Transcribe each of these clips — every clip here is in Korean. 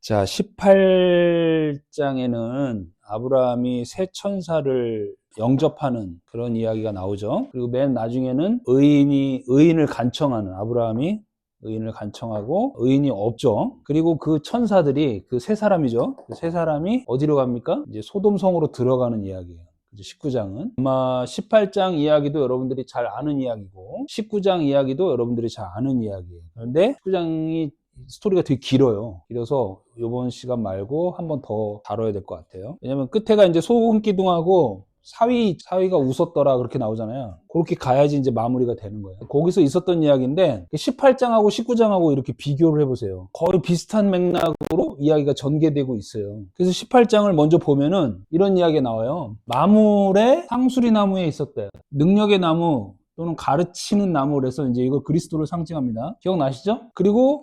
자, 18장에는 아브라함이 새 천사를 영접하는 그런 이야기가 나오죠. 그리고 맨 나중에는 의인을 간청하는, 아브라함이 의인을 간청하고 의인이 없죠. 그리고 그 천사들이, 그 세 사람이죠. 그 세 사람이 어디로 갑니까? 이제 소돔성으로 들어가는 이야기예요. 19장은 아마 18장 이야기도 여러분들이 잘 아는 이야기고 19장 이야기도 여러분들이 잘 아는 이야기예요. 그런데 19장이 스토리가 되게 길어요. 길어서 이번 시간 말고 한 번 더 다뤄야 될 것 같아요. 왜냐면 끝에가 이제 소금 기둥하고 사위가 웃었더라 그렇게 나오잖아요. 그렇게 가야지 이제 마무리가 되는 거예요. 거기서 있었던 이야기인데 18장하고 19장하고 이렇게 비교를 해보세요. 거의 비슷한 맥락으로 이야기가 전개되고 있어요. 그래서 18장을 먼저 보면은 이런 이야기가 나와요. 마물의 상수리 나무에 있었대요. 능력의 나무 또는 가르치는 나무, 그래서 이제 이거 그리스도를 상징합니다. 기억나시죠? 그리고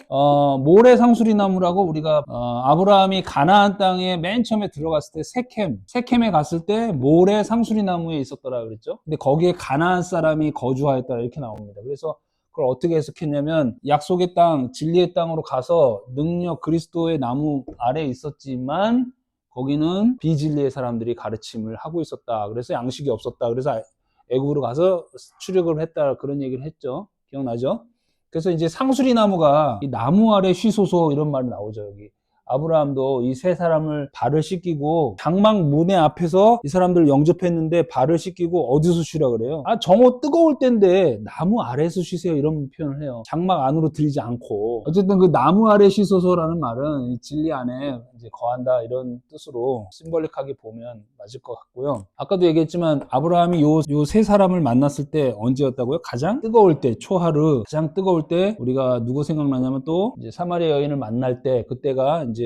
모래 상수리 나무라고 우리가 아브라함이 가나안 땅에 맨 처음에 들어갔을 때 세켐에 갔을 때 모래 상수리 나무에 있었더라 그랬죠. 근데 거기에 가나안 사람이 거주하였더라 이렇게 나옵니다. 그래서 그걸 어떻게 해석했냐면 약속의 땅, 진리의 땅으로 가서 능력 그리스도의 나무 아래에 있었지만 거기는 비진리의 사람들이 가르침을 하고 있었다. 그래서 양식이 없었다. 그래서 애굽으로 가서 출애굽을 했다 그런 얘기를 했죠. 기억나죠? 그래서 이제 상수리 나무가 이 나무 아래 쉬소서 이런 말이 나오죠. 여기 아브라함도 이 세 사람을 발을 씻기고 장막 문의 앞에서 이 사람들을 영접했는데 발을 씻기고 어디서 쉬라 그래요? 정오 뜨거울 때인데 나무 아래에서 쉬세요 이런 표현을 해요. 장막 안으로 들이지 않고. 어쨌든 그 나무 아래 쉬소서라는 말은 이 진리 안에 이제 거한다 이런 뜻으로 심벌릭하게 보면 맞을 것 같고요. 아까도 얘기했지만 아브라함이 요 세 사람을 만났을 때 언제였다고요? 가장 뜨거울 때, 초하루 가장 뜨거울 때 우리가 누구 생각나냐면 또 이제 사마리아 여인을 만날 때 그때가 이제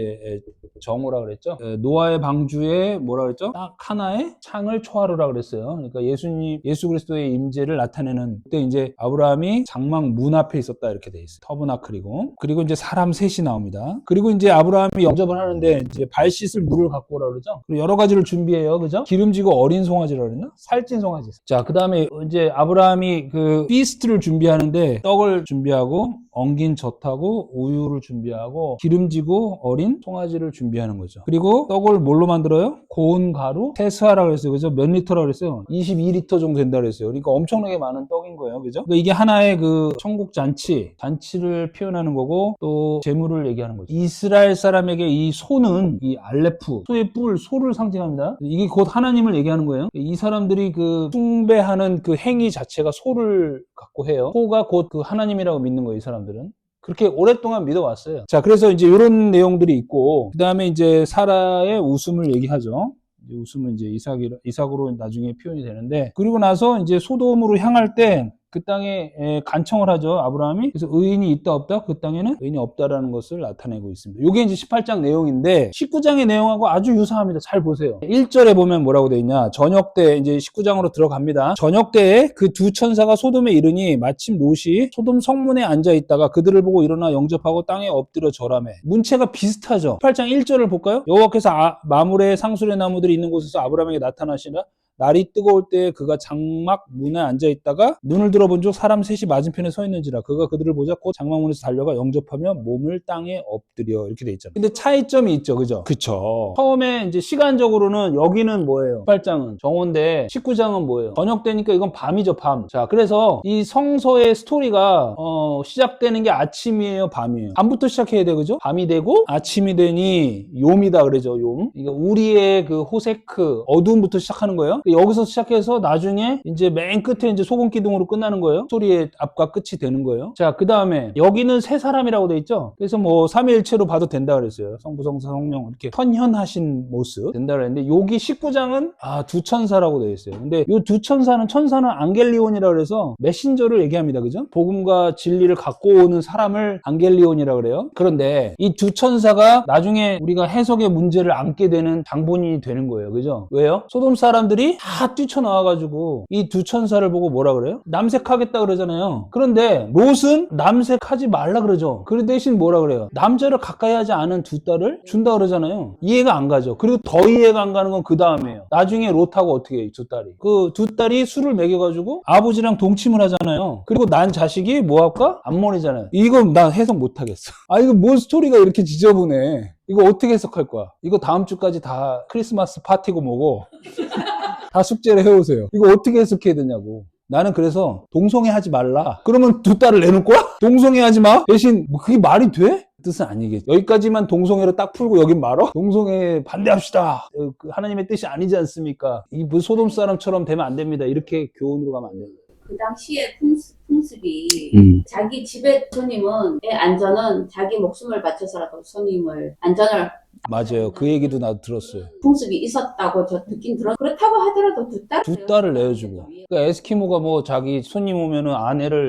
정오라 그랬죠. 노아의 방주에 뭐라 그랬죠? 딱 하나의 창을 초하루라 그랬어요. 그러니까 예수 그리스도의 임재를 나타내는 그때 이제 아브라함이 장막 문 앞에 있었다 이렇게 돼 있어요. 터브나클이고 그리고 이제 사람 셋이 나옵니다. 그리고 이제 아브라함이 영접을 하는데 이제 발 씻을 물을 갖고 오라 그러죠. 그리고 여러 가지를 준비해요, 그죠? 기름지고 어린 송아지라 그랬나? 살찐 송아지. 자, 그 다음에 이제 아브라함이 그 피스트를 준비하는데 떡을 준비하고 엉긴 젖하고 우유를 준비하고 기름지고 어린 송아지를 준비하는 거죠. 그리고 떡을 뭘로 만들어요? 고운 가루 세스하라고 그랬어요. 그죠? 몇 리터라고 그랬어요? 22리터 정도 된다고 그랬어요. 그러니까 엄청나게 많은 떡인 거예요. 그죠? 그러니까 이게 하나의 그 천국 잔치를 표현하는 거고 또 제물을 얘기하는 거죠. 이스라엘 사람에게 이 소는 이 알레프, 소의 뿔, 소를 상징합니다. 이게 곧 하나님을 얘기하는 거예요. 이 사람들이 그 숭배하는 그 행위 자체가 소를 갖고 해요. 소가 곧 그 하나님이라고 믿는 거예요, 이 사람들은. 그렇게 오랫동안 믿어왔어요. 자, 그래서 이제 이런 내용들이 있고, 그 다음에 이제 사라의 웃음을 얘기하죠. 웃음은 이제 이삭으로 나중에 표현이 되는데, 그리고 나서 이제 소돔으로 향할 때, 그 땅에 간청을 하죠, 아브라함이. 그래서 의인이 있다 없다? 그 땅에는 의인이 없다라는 것을 나타내고 있습니다. 이게 이제 18장 내용인데 19장의 내용하고 아주 유사합니다. 잘 보세요. 1절에 보면 뭐라고 돼 있냐? 저녁 때 이제 19장으로 들어갑니다. 저녁 때에 그 두 천사가 소돔에 이르니 마침 롯이 소돔 성문에 앉아 있다가 그들을 보고 일어나 영접하고 땅에 엎드려 절하매. 문체가 비슷하죠. 18장 1절을 볼까요? 여호와께서 마물의 상수리 나무들이 있는 곳에서 아브라함에게 나타나시나 날이 뜨거울 때 그가 장막 문에 앉아 있다가 눈을 들어본 즉 사람 셋이 맞은편에 서 있는지라 그가 그들을 보자 곧 장막 문에서 달려가 영접하며 몸을 땅에 엎드려 이렇게 돼 있잖아요. 근데 차이점이 있죠, 그죠? 그쵸. 처음에 이제 시간적으로는 여기는 뭐예요? 18장은 정오인데 19장은 뭐예요? 저녁 되니까 이건 밤이죠, 밤. 자, 그래서 이 성서의 스토리가 시작되는 게 아침이에요, 밤이에요? 밤부터 시작해야 돼, 그죠? 밤이 되고 아침이 되니 요미다 그러죠, 용. 그러니까 우리의 그 호세크 어두움부터 시작하는 거예요. 여기서 시작해서 나중에 이제 맨 끝에 이제 소금 기둥으로 끝나는 거예요. 스토리의 앞과 끝이 되는 거예요. 자, 그 다음에 여기는 세 사람이라고 돼 있죠. 그래서 뭐 삼위일체로 봐도 된다 그랬어요. 성부, 성자, 성령 이렇게 선현하신 모습 된다 그랬는데 여기 19장은 두 천사라고 돼 있어요. 근데 이 두 천사는 안겔리온이라 그래서 메신저를 얘기합니다. 그죠? 복음과 진리를 갖고 오는 사람을 안겔리온이라 그래요. 그런데 이 두 천사가 나중에 우리가 해석의 문제를 안게 되는 장본인이 되는 거예요. 그죠? 왜요? 소돔 사람들이 다 뛰쳐나와가지고 이 두 천사를 보고 뭐라 그래요? 남색하겠다 그러잖아요. 그런데 롯은 남색하지 말라 그러죠. 그 대신 뭐라 그래요? 남자를 가까이 하지 않은 두 딸을 준다 그러잖아요. 이해가 안 가죠. 그리고 더 이해가 안 가는 건 그 다음이에요. 나중에 롯하고 어떻게 해요? 두 딸이. 그 두 딸이 술을 먹여가지고 아버지랑 동침을 하잖아요. 그리고 난 자식이 모압과 암몬이잖아요. 이건 난 해석 못하겠어. 이거 뭔 스토리가 이렇게 지저분해. 이거 어떻게 해석할 거야? 이거 다음 주까지 다 크리스마스 파티고 뭐고 다 숙제를 해오세요. 이거 어떻게 해석해야 되냐고. 나는 그래서 동성애 하지 말라. 그러면 두 딸을 내놓을 거야? 동성애 하지 마? 대신 뭐 그게 말이 돼? 뜻은 아니겠지. 여기까지만 동성애로 딱 풀고 여긴 말어? 동성애 반대합시다. 하나님의 뜻이 아니지 않습니까? 이 소돔 사람처럼 되면 안 됩니다. 이렇게 교훈으로 가면 안 됩니다. 그 당시에 풍습이 자기 집에 손님은 의 안전은 자기 목숨을 바쳐서라도 손님을 안전을 맞아요. 그 얘기도 나도 들었어요. 풍습이 있었다고 저 듣긴 들었. 그렇다고 하더라도 두 딸을 내어주고. 그러니까 에스키모가 뭐 자기 손님 오면은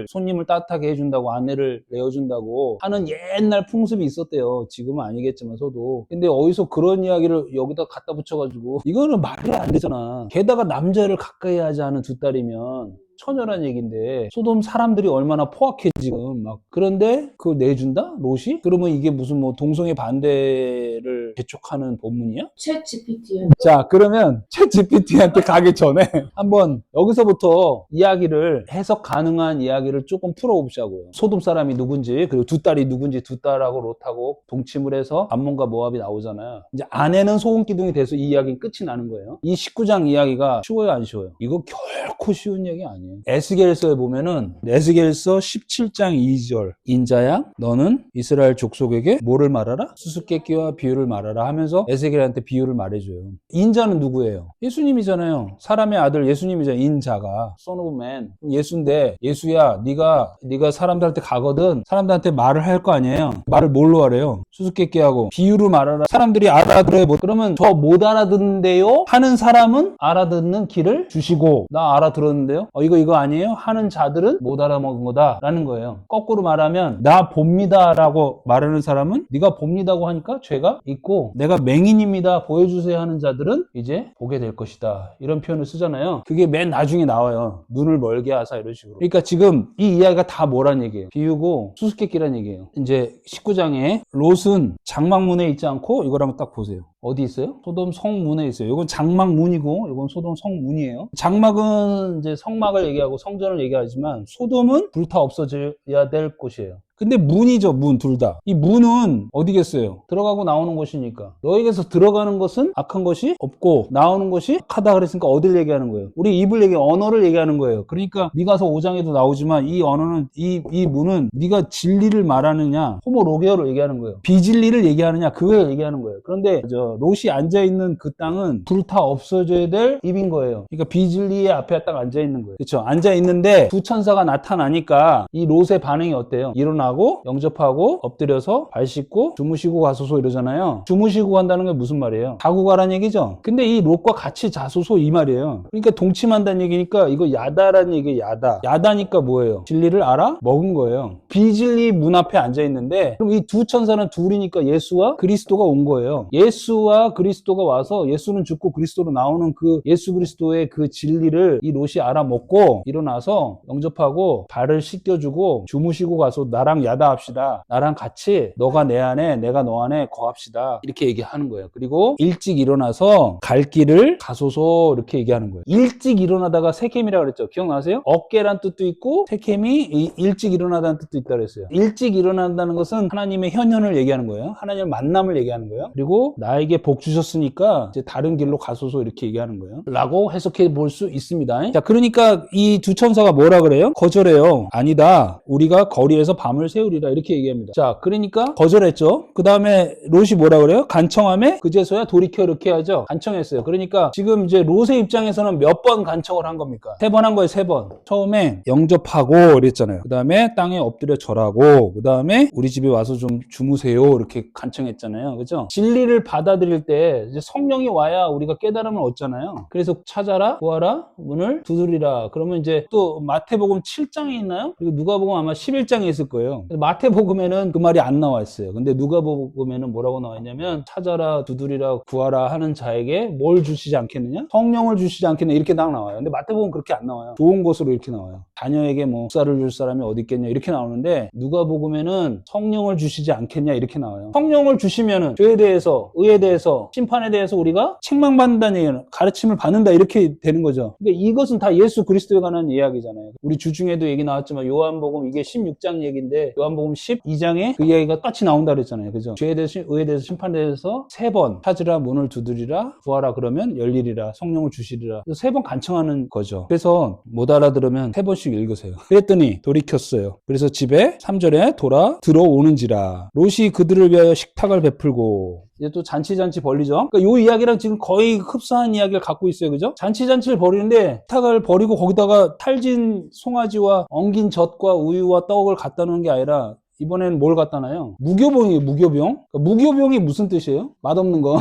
손님을 따뜻하게 해준다고 아내를 내어준다고 하는 옛날 풍습이 있었대요. 지금은 아니겠지만서도. 근데 어디서 그런 이야기를 여기다 갖다 붙여가지고 이거는 말이 안 되잖아. 게다가 남자를 가까이 하지 않은 두 딸이면 처녀란 얘기인데 소돔 사람들이 얼마나 포악해 지금 막. 그런데 그걸 내준다? 롯이? 그러면 이게 무슨 뭐 동성애 반대를 재촉하는 본문이야? 챗 GPT. 자, 그러면 챗 GPT한테 가기 전에 한번 여기서부터 이야기를 해석 가능한 이야기를 조금 풀어보자고요. 소돔 사람이 누군지, 그리고 두 딸이 누군지, 두 딸하고 롯하고 동침을 해서 암몬과 모압이 나오잖아요. 이제 아내는 소금 기둥이 돼서 이 이야기는 끝이 나는 거예요. 이 19장 이야기가 쉬워요, 안 쉬워요? 이거 결코 쉬운 얘기 아니에요. 에스겔서에 보면은 에스겔서 17장 2절 인자야 너는 이스라엘 족속에게 뭐를 말하라? 수수께끼와 비유를 말하라 하면서 에스겔한테 비유를 말해줘요. 인자는 누구예요? 예수님이잖아요. 사람의 아들 예수님이잖아요. 인자가 Son of Man. 예수인데 예수야 네가 사람들한테 가거든 사람들한테 말을 할 거 아니에요. 말을 뭘로 하래요? 수수께끼하고 비유로 말하라. 사람들이 알아들어요. 그러면 저 못 알아듣는데요? 하는 사람은 알아듣는 길을 주시고 나 알아들었는데요? 이거 아니에요? 하는 자들은 못 알아먹은 거다라는 거예요. 거꾸로 말하면 나 봅니다라고 말하는 사람은 네가 봅니다고 하니까 죄가 있고 내가 맹인입니다 보여주세요 하는 자들은 이제 보게 될 것이다. 이런 표현을 쓰잖아요. 그게 맨 나중에 나와요. 눈을 멀게 하사 이런 식으로. 그러니까 지금 이 이야기가 다 뭐란 얘기예요? 비유고 수수께끼란 얘기예요. 이제 19장에 롯은 장막문에 있지 않고 이거랑 딱 보세요. 어디 있어요? 소돔 성문에 있어요. 이건 장막문이고 이건 소돔 성문이에요. 장막은 이제 성막을 얘기하고 성전을 얘기하지만 소돔은 불타 없어져야 될 곳이에요. 근데 문이죠, 문, 둘 다. 이 문은 어디겠어요? 들어가고 나오는 곳이니까. 너에게서 들어가는 것은 악한 것이 없고 나오는 것이 악하다 그랬으니까 어딜 얘기하는 거예요? 우리 입을 언어를 얘기하는 거예요. 그러니까 미가서 5장에도 나오지만 이 언어는 이 문은 네가 진리를 말하느냐 호모로게어를 얘기하는 거예요. 비진리를 얘기하느냐 그걸 얘기하는 거예요. 그런데 롯이 앉아있는 그 땅은 불타 없어져야 될 입인 거예요. 그러니까 비진리의 앞에 딱 앉아있는 거예요. 그렇죠? 앉아있는데 두 천사가 나타나니까 이 롯의 반응이 어때요? 일어나고 영접하고 엎드려서 발 씻고 주무시고 가소서 이러잖아요. 주무시고 간다는 게 무슨 말이에요? 자고 가란 얘기죠. 근데 이 롯과 같이 자소서 이 말이에요. 그러니까 동침한다는 얘기니까 이거 야다라는 얘기예요. 야다니까 뭐예요? 진리를 알아? 먹은 거예요. 비진리 문 앞에 앉아있는데 그럼 이 두 천사는 둘이니까 예수와 그리스도가 온 거예요. 예수와 그리스도가 와서 예수는 죽고 그리스도로 나오는 그 예수 그리스도의 그 진리를 이 롯이 알아먹고 일어나서 영접하고 발을 씻겨주고 주무시고 가서 나랑 야다합시다. 나랑 같이 너가 내 안에 내가 너 안에 거합시다. 이렇게 얘기하는 거예요. 그리고 일찍 일어나서 갈 길을 가소서 이렇게 얘기하는 거예요. 일찍 일어나다가 세켐이라고 그랬죠. 기억나세요? 어깨란 뜻도 있고 세켐이 일찍 일어나다는 뜻도 있다고 그랬어요. 일찍 일어난다는 것은 하나님의 현현을 얘기하는 거예요. 하나님의 만남을 얘기하는 거예요. 그리고 나에게 복 주셨으니까 이제 다른 길로 가소서 이렇게 얘기하는 거예요. 라고 해석해 볼 수 있습니다. 자, 그러니까 이 두 천사가 뭐라 그래요? 거절해요. 아니다. 우리가 거리에서 밤을 세우리라 이렇게 얘기합니다. 자, 그러니까 거절했죠. 그 다음에 롯이 뭐라 그래요? 간청함에 그제서야 돌이켜 이렇게 하죠. 간청했어요. 그러니까 지금 이제 롯의 입장에서는 몇 번 간청을 한 겁니까? 3번 한 거예요. 3번. 처음에 영접하고 이랬잖아요. 그 다음에 땅에 엎드려 절하고 그 다음에 우리 집에 와서 좀 주무세요 이렇게 간청했잖아요. 그죠? 진리를 받아들일 때 이제 성령이 와야 우리가 깨달음을 얻잖아요. 그래서 찾아라, 구하라, 문을 두드리라. 그러면 이제 또 마태복음 7장에 있나요? 그리고 누가복음 아마 11장에 있을 거예요. 마태복음에는 그 말이 안 나와 있어요. 근데 누가복음에는 뭐라고 나와 있냐면 찾아라, 두드리라, 구하라 하는 자에게 뭘 주시지 않겠느냐? 성령을 주시지 않겠느냐 이렇게 딱 나와요. 근데 마태복음은 그렇게 안 나와요. 좋은 것으로 이렇게 나와요. 자녀에게 뭐 목사를 줄 사람이 어디 있겠냐 이렇게 나오는데 누가복음에는 성령을 주시지 않겠냐 이렇게 나와요. 성령을 주시면은 죄에 대해서, 의에 대해서, 심판에 대해서 우리가 책망받는다는 얘기는 가르침을 받는다 이렇게 되는 거죠. 그러니까 이것은 다 예수 그리스도에 관한 이야기잖아요. 우리 주중에도 얘기 나왔지만 요한복음 이게 16장 얘기인데 있는데 요한복음 12장에 그 이야기가 똑같이 나온다 그랬잖아요. 그죠? 죄에 대해서 의에 대해서 심판대에서 3번 찾으라 문을 두드리라 구하라 그러면 열리리라 성령을 주시리라. 3번 간청하는 거죠. 그래서 못 알아들으면 3번씩 읽으세요. 그랬더니 돌이켰어요. 그래서 집에 3절에 돌아 들어오는지라 롯이 그들을 위하여 식탁을 베풀고 이제 또 잔치 벌리죠. 그러니까 요 이야기랑 지금 거의 흡사한 이야기를 갖고 있어요. 그죠? 잔치를 벌이는데 식탁을 벌이고 거기다가 탈진 송아지와 엉긴 젖과 우유와 떡을 갖다 놓은 게 아니라 이번에는 뭘 갖다 놔요? 무교병이에요, 무교병. 그러니까 무교병이 무슨 뜻이에요? 맛없는 거.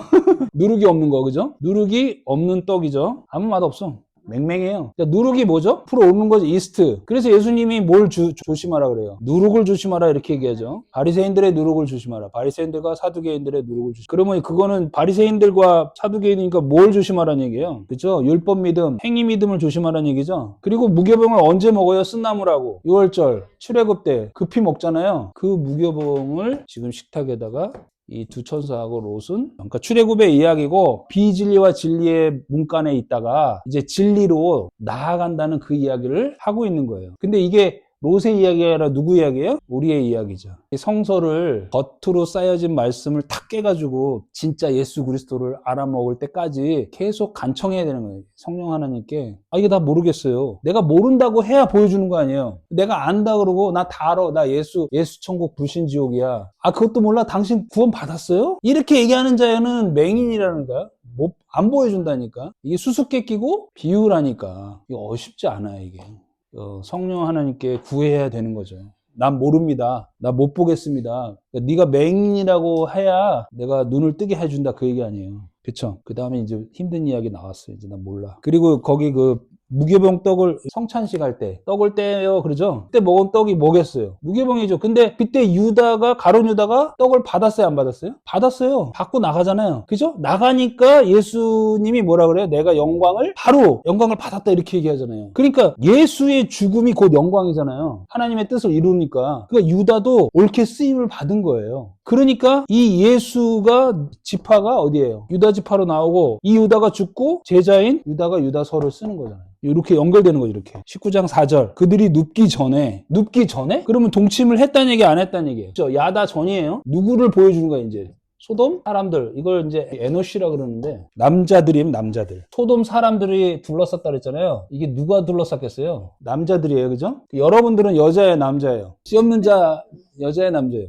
누룩이 없는 거, 그죠? 누룩이 없는 떡이죠. 아무 맛 없어. 맹맹해요. 그러니까 누룩이 뭐죠? 풀어 오르는 거죠. 이스트. 그래서 예수님이 뭘 조심하라 그래요? 누룩을 조심하라 이렇게 얘기하죠. 바리새인들의 누룩을 조심하라. 바리새인들과 사두개인들의 누룩을 조심하라. 그러면 그거는 바리새인들과 사두개인이니까 뭘 조심하라는 얘기예요? 그렇죠? 율법 믿음, 행위 믿음을 조심하라는 얘기죠. 그리고 무교병을 언제 먹어요? 쓴나물하고 6월절 출애굽 때 급히 먹잖아요. 그 무교병을 지금 식탁에다가 이 두 천사하고 롯은 그러니까 출애굽의 이야기고 비진리와 진리의 문간에 있다가 이제 진리로 나아간다는 그 이야기를 하고 있는 거예요. 근데 이게 롯의 이야기가 아니라 누구 이야기예요? 우리의 이야기죠. 성서를 겉으로 쌓여진 말씀을 탁 깨가지고 진짜 예수 그리스도를 알아먹을 때까지 계속 간청해야 되는 거예요. 성령 하나님께. 이게 다 모르겠어요. 내가 모른다고 해야 보여주는 거 아니에요. 내가 안다 그러고 나 다 알아. 나 예수 천국 불신지옥이야. 그것도 몰라? 당신 구원 받았어요? 이렇게 얘기하는 자는 맹인이라는 거야. 안 보여준다니까. 이게 수수께 끼고 비유라니까. 이게 어쉽지 않아요, 이게. 성령 하나님께 구해야 되는 거죠. 난 모릅니다. 나 못 보겠습니다. 네가 맹인이라고 해야 내가 눈을 뜨게 해준다 그 얘기 아니에요. 그쵸? 그 다음에 이제 힘든 이야기 나왔어요. 이제 난 몰라. 그리고 거기 그 무교병 떡을 성찬식 할 때 떡을 떼요 그러죠? 그때 먹은 떡이 뭐겠어요? 무교병이죠. 근데 그때 가룟 유다가 떡을 받았어요 안 받았어요? 받았어요. 받고 나가잖아요. 그죠? 나가니까 예수님이 뭐라 그래요? 내가 영광을 받았다 이렇게 얘기하잖아요. 그러니까 예수의 죽음이 곧 영광이잖아요. 하나님의 뜻을 이루니까. 그러니까 유다도 옳게 쓰임을 받은 거예요. 그러니까 이 지파가 어디예요? 유다 지파로 나오고 이 유다가 죽고 제자인 유다가 유다서를 쓰는 거잖아요. 이렇게 연결되는 거죠. 이렇게 19장 4절 그들이 눕기 전에? 그러면 동침을 했다는 얘기 안 했다는 얘기예요. 그렇죠? 야다 전이에요. 누구를 보여주는 거야 이제? 소돔 사람들, 이걸 이제 에노시라 그러는데 남자들. 소돔 사람들이 둘러쌌다 그랬잖아요. 이게 누가 둘러쌌겠어요? 남자들이에요. 그죠? 여러분들은 여자예요, 남자예요? 씨 없는 자 여자예요, 남자예요?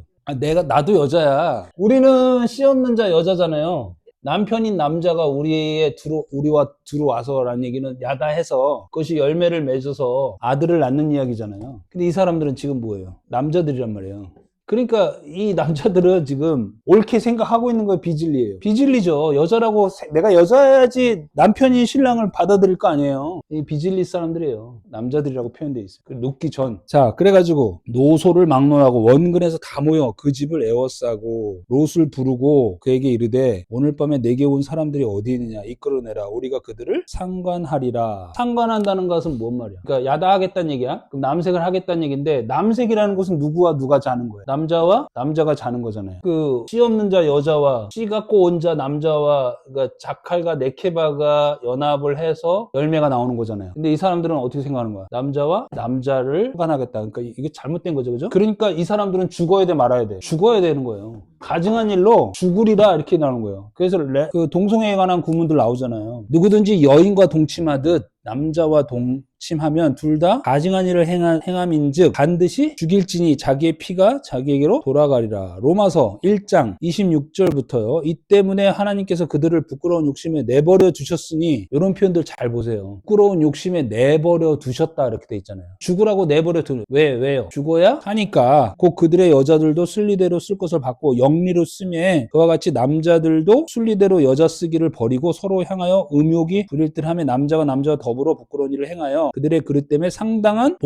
나도 여자야. 우리는 씨 없는 자 여자잖아요. 남편인 남자가 우리와 들어와서라는 얘기는 야다해서 그것이 열매를 맺어서 아들을 낳는 이야기잖아요. 근데 이 사람들은 지금 뭐예요? 남자들이란 말이에요. 그러니까 이 남자들은 지금 옳게 생각하고 있는 거예요. 비진리예요. 비진리죠. 여자라고 내가 여자야지 남편이 신랑을 받아들일 거 아니에요. 이 비진리 사람들이에요. 남자들이라고 표현돼 있어요. 눕기 전. 자, 그래가지고 노소를 막론하고 원근에서 다 모여 그 집을 에워싸고 롯을 부르고 그에게 이르되 오늘 밤에 내게 온 사람들이 어디 있느냐 이끌어내라. 우리가 그들을 상관하리라. 상관한다는 것은 뭔 말이야? 그러니까 야다하겠다는 얘기야. 그럼 남색을 하겠다는 얘기인데 남색이라는 것은 누구와 누가 자는 거예요? 남자와 남자가 자는 거잖아요. 그 씨 없는 자 여자와 씨 갖고 온 자 남자와 그러니까 자칼과 네케바가 연합을 해서 열매가 나오는 거잖아요. 근데 이 사람들은 어떻게 생각하는 거야? 남자와 남자를 상관하겠다. 그러니까 이게 잘못된 거죠. 그죠? 그러니까 이 사람들은 죽어야 돼 말아야 돼? 죽어야 되는 거예요. 가증한 일로 죽으리라 이렇게 나오는 거예요. 그래서 그 동성애에 관한 구문들 나오잖아요. 누구든지 여인과 동침하듯 남자와 동침하면 둘 다 가증한 일을 행함인즉 반드시 죽일지니 자기의 피가 자기에게로 돌아가리라. 로마서 1장 26절부터요. 이 때문에 하나님께서 그들을 부끄러운 욕심에 내버려 두셨으니 이런 표현들 잘 보세요. 부끄러운 욕심에 내버려 두셨다 이렇게 돼 있잖아요. 죽으라고 내버려 두는 왜요? 죽어야 하니까 곧 그들의 여자들도 순리대로 쓸 것을 받고 영리로 쓰매 그와 같이 남자들도 순리대로 여자 쓰기를 버리고 서로 향하여 음욕이 부릴 듯하며 남자가 더불어 부끄러운 일을 행하여 그들의 그릇 때문에 상당한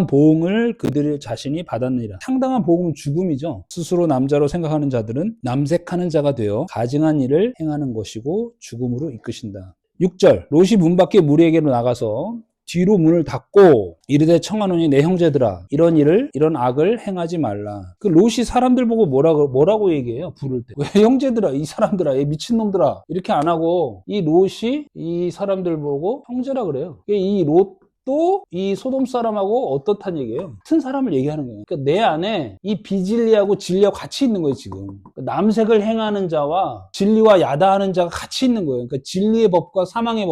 보응을 그들 자신이 받았느니라. 상당한 보응은 죽음이죠. 스스로 남자로 생각하는 자들은 남색하는 자가 되어 가증한 일을 행하는 것이고 죽음으로 이끄신다. 6절 롯이 문 밖에 무리에게로 나가서 뒤로 문을 닫고 이르되 청하노니 내 형제들아 이런 악을 행하지 말라. 그 롯이 사람들 보고 뭐라고 얘기해요? 부를 때. 왜 형제들아 이 사람들아 이 미친놈들아 이렇게 안 하고 이 롯이 이 사람들 보고 형제라 그래요. 이 롯 롯도 이 소돔 사람하고 어떻단 얘기예요? 같은 사람을 얘기하는 거예요. 그러니까 내 안에 이 비진리하고 진리하고 같이 있는 거예요, 지금. 남색을 행하는 자와 진리와 야다하는 자가 같이 있는 거예요. 그러니까 진리의 법과 사망의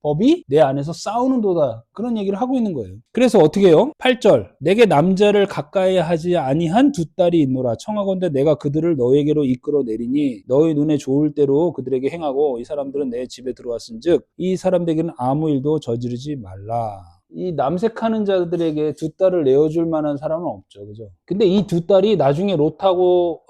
법이 내 안에서 싸우는도다. 그런 얘기를 하고 있는 거예요. 그래서 어떻게 해요? 8절. 내게 남자를 가까이 하지 아니한 두 딸이 있노라. 청하건대 내가 그들을 너에게로 이끌어 내리니 너희 눈에 좋을 대로 그들에게 행하고 이 사람들은 내 집에 들어왔은즉 이 사람들에게는 아무 일도 저지르지 말라. 이 남색하는 자들에게 두 딸을 내어줄 만한 사람은 없죠. 그죠? 근데 이 두 딸이 나중에 롯하고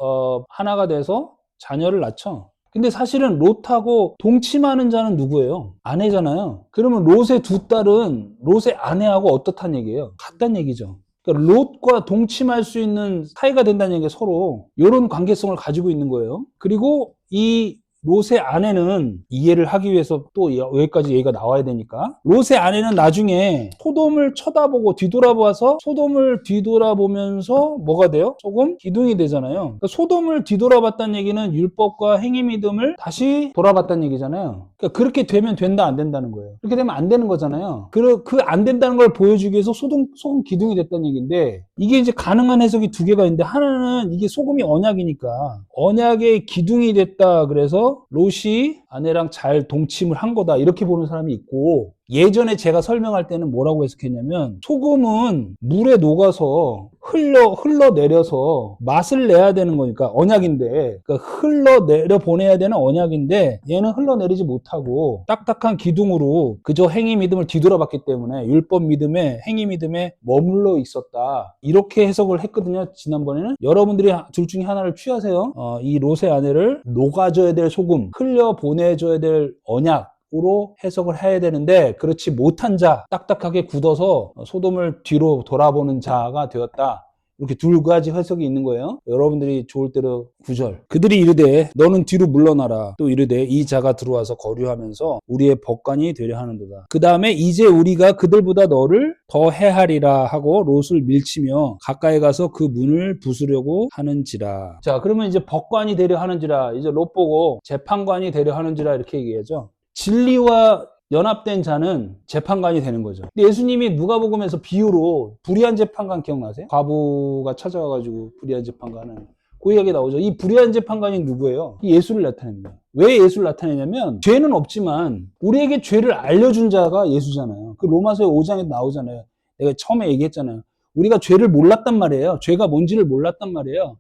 하나가 돼서 자녀를 낳죠. 근데 사실은 롯하고 동침하는 자는 누구예요? 아내잖아요. 그러면 롯의 두 딸은 롯의 아내하고 어떻단 얘기예요? 같단 얘기죠. 그러니까 롯과 동침할 수 있는 사이가 된다는 얘기가 서로 이런 관계성을 가지고 있는 거예요. 그리고 이 롯의 아내는 이해를 하기 위해서 또 여기까지 얘기가 나와야 되니까 롯의 아내는 나중에 소돔을 쳐다보고 뒤돌아봐서 소돔을 뒤돌아보면서 뭐가 돼요? 조금 기둥이 되잖아요. 그러니까 소돔을 뒤돌아봤다는 얘기는 율법과 행위 믿음을 다시 돌아봤다는 얘기잖아요. 그러니까 그렇게 되면 된다 안 된다는 거예요. 그렇게 되면 안 되는 거잖아요. 그 안 된다는 걸 보여주기 위해서 소금 기둥이 됐다는 얘기인데 이게 이제 가능한 해석이 두 개가 있는데 하나는 이게 소금이 언약이니까 언약의 기둥이 됐다 그래서 롯이 아내랑 잘 동침을 한 거다 이렇게 보는 사람이 있고 예전에 제가 설명할 때는 뭐라고 해석했냐면 소금은 물에 녹아서 흘러내려서 맛을 내야 되는 거니까 언약인데 그러니까 흘러내려 보내야 되는 언약인데 얘는 흘러내리지 못하고 딱딱한 기둥으로 그저 행위 믿음을 뒤돌아봤기 때문에 율법 믿음에 행위 믿음에 머물러 있었다 이렇게 해석을 했거든요. 지난번에는 여러분들이 둘 중에 하나를 취하세요. 이 롯의 아내를 녹아줘야 될 소금 흘려보내줘야 될 언약 으로 해석을 해야 되는데 그렇지 못한 자 딱딱하게 굳어서 소돔을 뒤로 돌아보는 자가 되었다. 이렇게 두 가지 해석이 있는 거예요. 여러분들이 좋을 대로 9절. 그들이 이르되 너는 뒤로 물러나라. 또 이르되 이 자가 들어와서 거류하면서 우리의 법관이 되려 하는도다. 그 다음에 이제 우리가 그들보다 너를 더 해하리라 하고 롯을 밀치며 가까이 가서 그 문을 부수려고 하는지라. 자, 그러면 이제 법관이 되려 하는지라. 이제 롯 보고 재판관이 되려 하는지라 이렇게 얘기하죠. 진리와 연합된 자는 재판관이 되는 거죠. 근데 예수님이 누가복음에서 비유로 불의한 재판관 기억나세요? 과부가 찾아와가지고 불의한 재판관은 그 이야기 나오죠. 이 불의한 재판관이 누구예요? 이 예수를 나타냅니다. 왜 예수를 나타내냐면 죄는 없지만 우리에게 죄를 알려준 자가 예수잖아요. 그 로마서 5장에 나오잖아요. 내가 처음에 얘기했잖아요. 우리가 죄를 몰랐단 말이에요. 죄가 뭔지를 몰랐단 말이에요.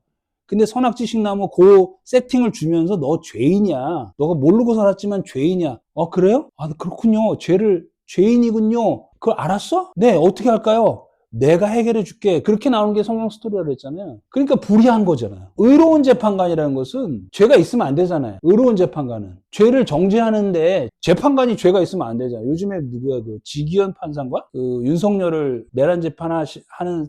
근데 선악지식 나무 그 세팅을 주면서 너 죄인이야. 너가 모르고 살았지만 죄인이야. 그래요? 그렇군요. 죄인이군요. 그걸 알았어? 네, 어떻게 할까요? 내가 해결해 줄게. 그렇게 나오는 게 성경 스토리라고 했잖아요. 그러니까 불의한 거잖아요. 의로운 재판관이라는 것은 죄가 있으면 안 되잖아요. 의로운 재판관은. 죄를 정죄하는데 재판관이 죄가 있으면 안 되잖아요. 요즘에 누구야? 그 지기현 판사인가? 그 윤석열을 내란 재판하는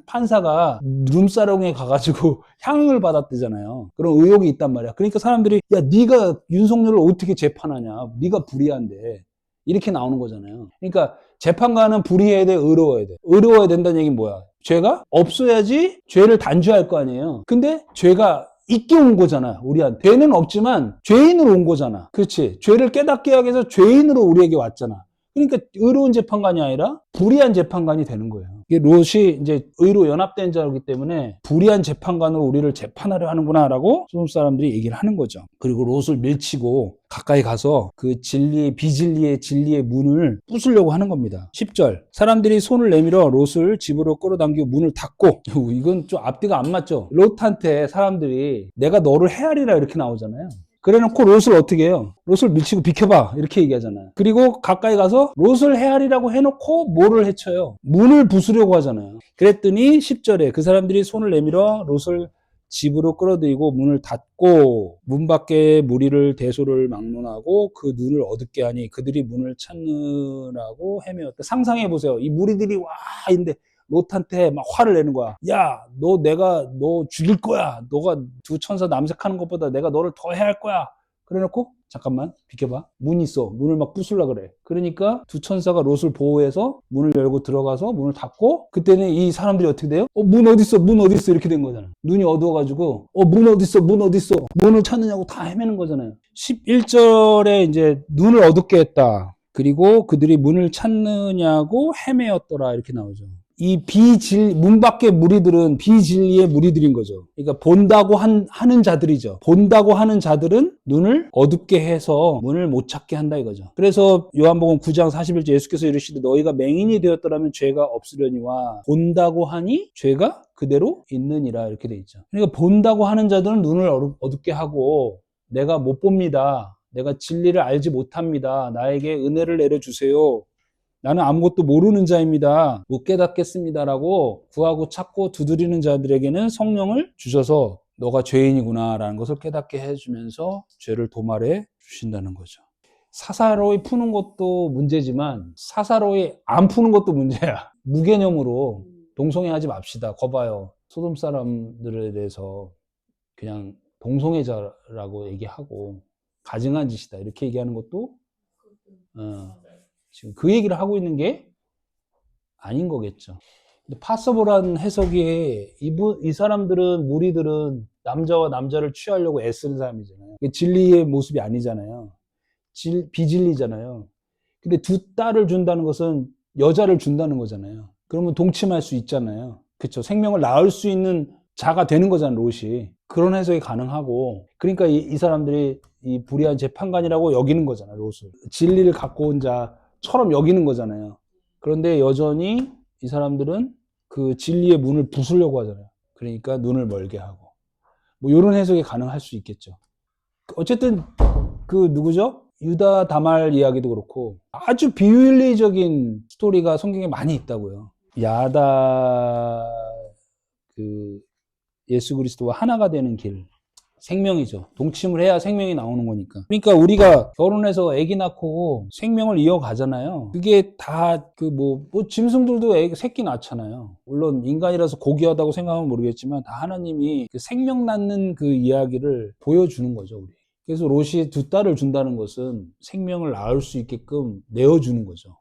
판사가 룸사롱에 가가지고 향을 받았대잖아요. 그런 의혹이 있단 말이야. 그러니까 사람들이 야, 네가 윤석열을 어떻게 재판하냐? 네가 불의한데. 이렇게 나오는 거잖아요. 그러니까 재판관은 불의해야 돼, 의로워야 돼. 의로워야 된다는 얘기는 뭐야? 죄가 없어야지 죄를 단죄할 거 아니에요. 근데 죄가 있게 온 거잖아, 우리한테. 죄는 없지만 죄인으로 온 거잖아. 그렇지? 죄를 깨닫게 하기 위해서 죄인으로 우리에게 왔잖아. 그러니까 의로운 재판관이 아니라 불의한 재판관이 되는 거예요. 이게 롯이 이제 의로 연합된 자이기 때문에 불의한 재판관으로 우리를 재판하려 하는구나라고 소돔 사람들이 얘기를 하는 거죠. 그리고 롯을 밀치고 가까이 가서 그 비진리의 진리의 문을 부수려고 하는 겁니다. 10절. 사람들이 손을 내밀어 롯을 집으로 끌어당기고 문을 닫고 이건 좀 앞뒤가 안 맞죠. 롯한테 사람들이 내가 너를 해하리라 이렇게 나오잖아요. 그래놓고 롯을 어떻게 해요? 롯을 밀치고 비켜봐 이렇게 얘기하잖아요. 그리고 가까이 가서 롯을 헤아리라고 해놓고 뭐를 해쳐요? 문을 부수려고 하잖아요. 그랬더니 10절에 그 사람들이 손을 내밀어 롯을 집으로 끌어들이고 문을 닫고 문 밖에 무리를 대소를 막론하고 그 눈을 어둡게 하니 그들이 문을 찾느라고 헤매었다. 상상해 보세요. 이 무리들이 와 있는데 롯한테 막 화를 내는 거야. 야, 너 죽일 거야. 너가 두 천사 남색하는 것보다 내가 너를 더 해야 할 거야. 그래놓고 잠깐만 비켜봐. 문 있어. 문을 막 부수려고 그래. 그러니까 두 천사가 롯을 보호해서 문을 열고 들어가서 문을 닫고 그때는 이 사람들이 어떻게 돼요? 문 어딨어? 문 어딨어? 이렇게 된 거잖아. 눈이 어두워가지고 문 어딨어? 문 어딨어? 문을 찾느냐고 다 헤매는 거잖아요. 11절에 이제 눈을 어둡게 했다. 그리고 그들이 문을 찾느냐고 헤매었더라 이렇게 나오죠. 이 문 밖의 무리들은 비진리의 무리들인 거죠. 그러니까 본다고 하는 자들이죠. 본다고 하는 자들은 눈을 어둡게 해서 문을 못 찾게 한다 이거죠. 그래서 요한복음 9장 41절 예수께서 이르시되 너희가 맹인이 되었더라면 죄가 없으려니와 본다고 하니 죄가 그대로 있느니라 이렇게 돼 있죠. 그러니까 본다고 하는 자들은 눈을 어둡게 하고 내가 못 봅니다. 내가 진리를 알지 못합니다. 나에게 은혜를 내려주세요. 나는 아무것도 모르는 자입니다. 못 깨닫겠습니다라고 구하고 찾고 두드리는 자들에게는 성령을 주셔서 너가 죄인이구나라는 것을 깨닫게 해주면서 죄를 도말해 주신다는 거죠. 사사로이 푸는 것도 문제지만 사사로이 안 푸는 것도 문제야. 무개념으로 동성애하지 맙시다. 거봐요. 소돔 사람들에 대해서 그냥 동성애자라고 얘기하고 가증한 짓이다 이렇게 얘기하는 것도 지금 그 얘기를 하고 있는 게 아닌 거겠죠. 파서블한 해석이 이 사람들은 무리들은 남자와 남자를 취하려고 애쓰는 사람이잖아요. 진리의 모습이 아니잖아요. 비진리잖아요. 근데 두 딸을 준다는 것은 여자를 준다는 거잖아요. 그러면 동침할 수 있잖아요. 그렇죠. 생명을 낳을 수 있는 자가 되는 거잖아요. 롯이. 그런 해석이 가능하고 그러니까 이 사람들이 이 불의한 재판관이라고 여기는 거잖아요. 롯을. 진리를 갖고 온 자처럼 여기는 거잖아요. 그런데 여전히 이 사람들은 그 진리의 문을 부수려고 하잖아요. 그러니까 눈을 멀게 하고 뭐 이런 해석이 가능할 수 있겠죠. 어쨌든 그 누구죠? 유다 다말 이야기도 그렇고 아주 비윤리적인 스토리가 성경에 많이 있다고요. 야다 그 예수 그리스도와 하나가 되는 길, 생명이죠. 동침을 해야 생명이 나오는 거니까. 그러니까 우리가 결혼해서 아기 낳고 생명을 이어가잖아요. 그게 다 짐승들도 새끼 낳잖아요. 물론 인간이라서 고귀하다고 생각하면 모르겠지만 다 하나님이 그 생명 낳는 그 이야기를 보여주는 거죠, 우리. 그래서 롯이 두 딸을 준다는 것은 생명을 낳을 수 있게끔 내어주는 거죠.